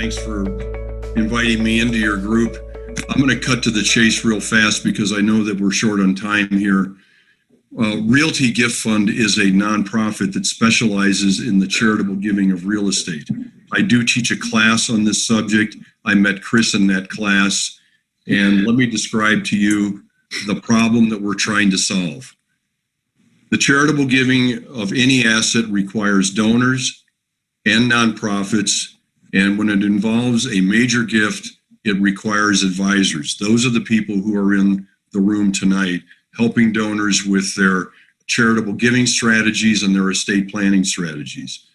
Thanks for inviting me into your group. I'm going to cut to the chase real fast because I know that we're short on time here. Realty Gift Fund is a nonprofit that specializes in the charitable giving of real estate. I do teach a class on this subject. I met Chris in that class, and let me describe to you the problem that we're trying to solve. The charitable giving of any asset requires donors and nonprofits, and when it involves a major gift, it requires advisors. Those are the people who are in the room tonight, helping donors with their charitable giving strategies and their estate planning strategies.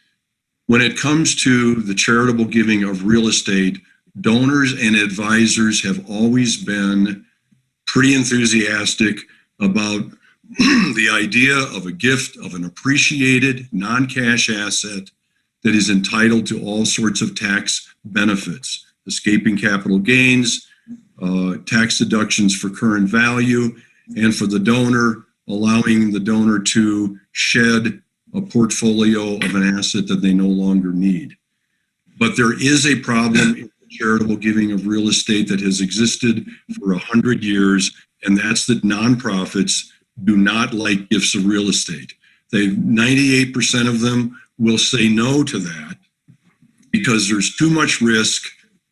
When it comes to the charitable giving of real estate, donors and advisors have always been pretty enthusiastic about the idea of a gift of an appreciated non-cash asset that is entitled to all sorts of tax benefits, escaping capital gains, tax deductions for current value, and for the donor, allowing the donor to shed a portfolio of an asset that they no longer need. But there is a problem in charitable giving of real estate that has existed for 100 years, and that's that nonprofits do not like gifts of real estate. 98% of them will say no to that because there's too much risk,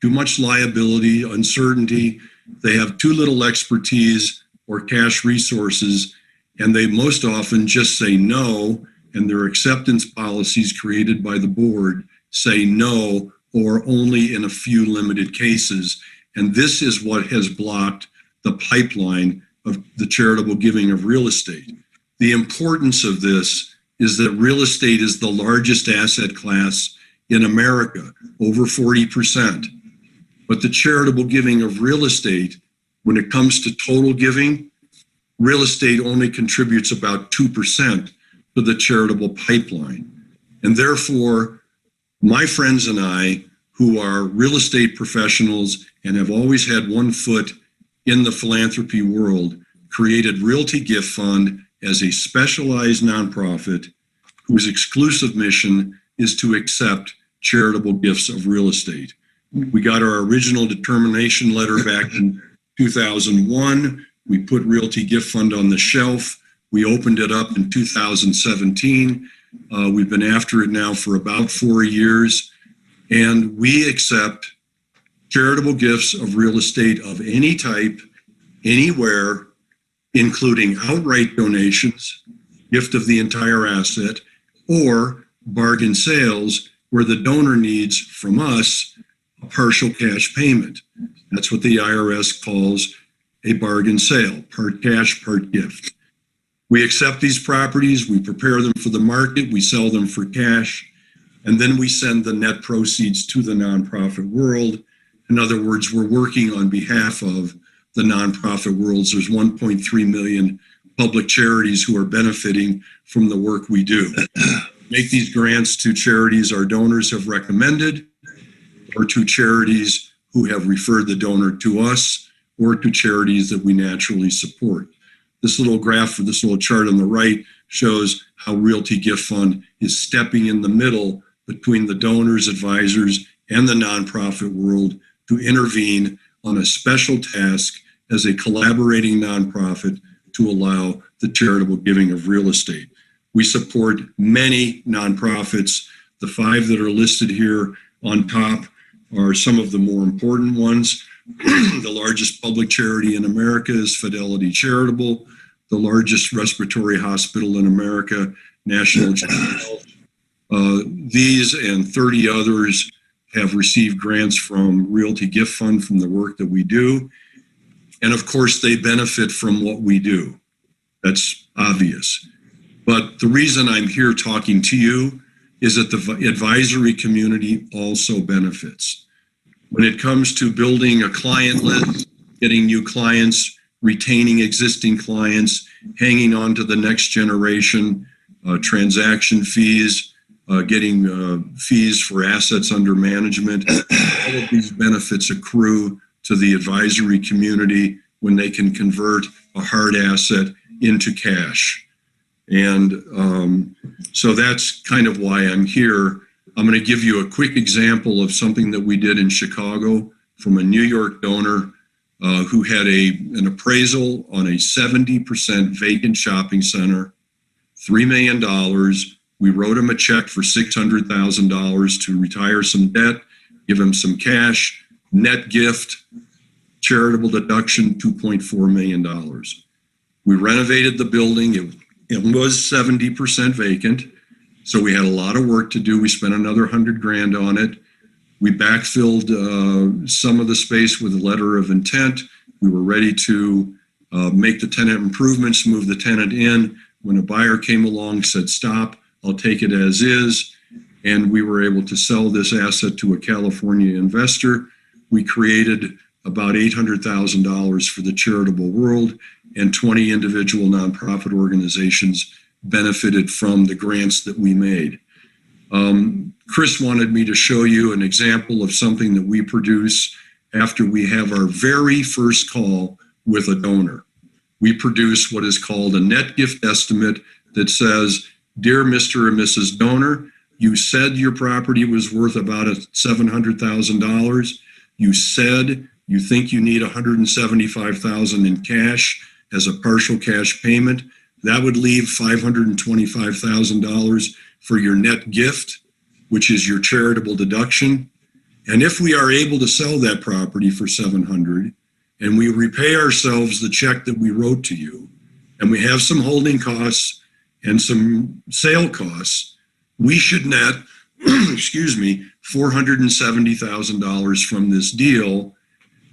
too much liability, uncertainty. They have too little expertise or cash resources, and they most often just say no, and their acceptance policies created by the board say no or only in a few limited cases. And this is what has blocked the pipeline of the charitable giving of real estate. The importance of this is that real estate is the largest asset class in America, over 40%. But the charitable giving of real estate, when it comes to total giving, real estate only contributes about 2% to the charitable pipeline. And therefore, my friends and I, who are real estate professionals and have always had one foot in the philanthropy world, created Realty Gift Fund as a specialized nonprofit whose exclusive mission is to accept charitable gifts of real estate. We got our original determination letter back in 2001. We put Realty Gift Fund on the shelf. We opened it up in 2017. We've been after it now for about 4 years. And we accept charitable gifts of real estate of any type, anywhere, including outright donations, gift of the entire asset, or bargain sales where the donor needs from us a partial cash payment. That's what the IRS calls a bargain sale, part cash, part gift. We accept these properties, we prepare them for the market, we sell them for cash, and then we send the net proceeds to the nonprofit world. In other words, we're working on behalf of the nonprofit worlds. There's 1.3 million public charities who are benefiting from the work we do. Make these grants to charities our donors have recommended, or to charities who have referred the donor to us, or to charities that we naturally support. This little graph or this little chart on the right shows how Realty Gift Fund is stepping in the middle between the donors, advisors, and the nonprofit world to intervene on a special task as a collaborating nonprofit to allow the charitable giving of real estate. We support many nonprofits. The 5 that are listed here on top are some of the more important ones. The largest public charity in America is Fidelity Charitable. The largest respiratory hospital in America, National General Health. These and 30 others have received grants from Realty Gift Fund from the work that we do. And of course, they benefit from what we do. That's obvious. But the reason I'm here talking to you is that the advisory community also benefits. When it comes to building a client list, getting new clients, retaining existing clients, hanging on to the next generation, transaction fees, getting fees for assets under management, all of these benefits accrue to the advisory community when they can convert a hard asset into cash. And so that's kind of why I'm here. I'm going to give you a quick example of something that we did in Chicago from a New York donor who had an appraisal on a 70% vacant shopping center, $3 million. We wrote him a check for $600,000 to retire some debt, give him some cash, net gift, charitable deduction, $2.4 million. We renovated the building. It was 70% vacant. So we had a lot of work to do. We spent another $100,000 on it. We backfilled some of the space with a letter of intent. We were ready to make the tenant improvements, move the tenant in. When a buyer came along, said, stop, I'll take it as is. And we were able to sell this asset to a California investor. We created about $800,000 for the charitable world, and 20 individual nonprofit organizations benefited from the grants that we made. Chris wanted me to show you an example of something that we produce after we have our very first call with a donor. We produce what is called a net gift estimate that says, dear Mr. and Mrs. Donor, you said your property was worth about $700,000. You said you think you need $175,000 in cash as a partial cash payment. That would leave $525,000 for your net gift, which is your charitable deduction. And if we are able to sell that property for $700,000 and we repay ourselves the check that we wrote to you, and we have some holding costs and some sale costs, we should net, $470,000 from this deal.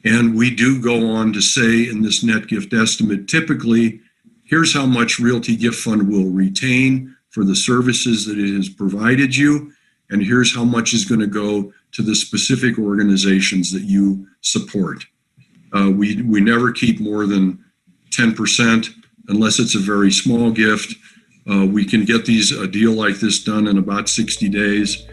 And we do go on to say in this net gift estimate, typically, here's how much Realty Gift Fund will retain for the services that it has provided you, and here's how much is going to go to the specific organizations that you support. We never keep more than 10% unless it's a very small gift. We can get a deal like this done in about 60 days.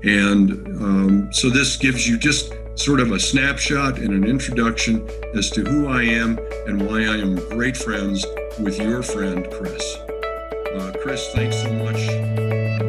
And so this gives you just sort of a snapshot and an introduction as to who I am and why I am great friends with your friend, Chris. Chris, thanks so much.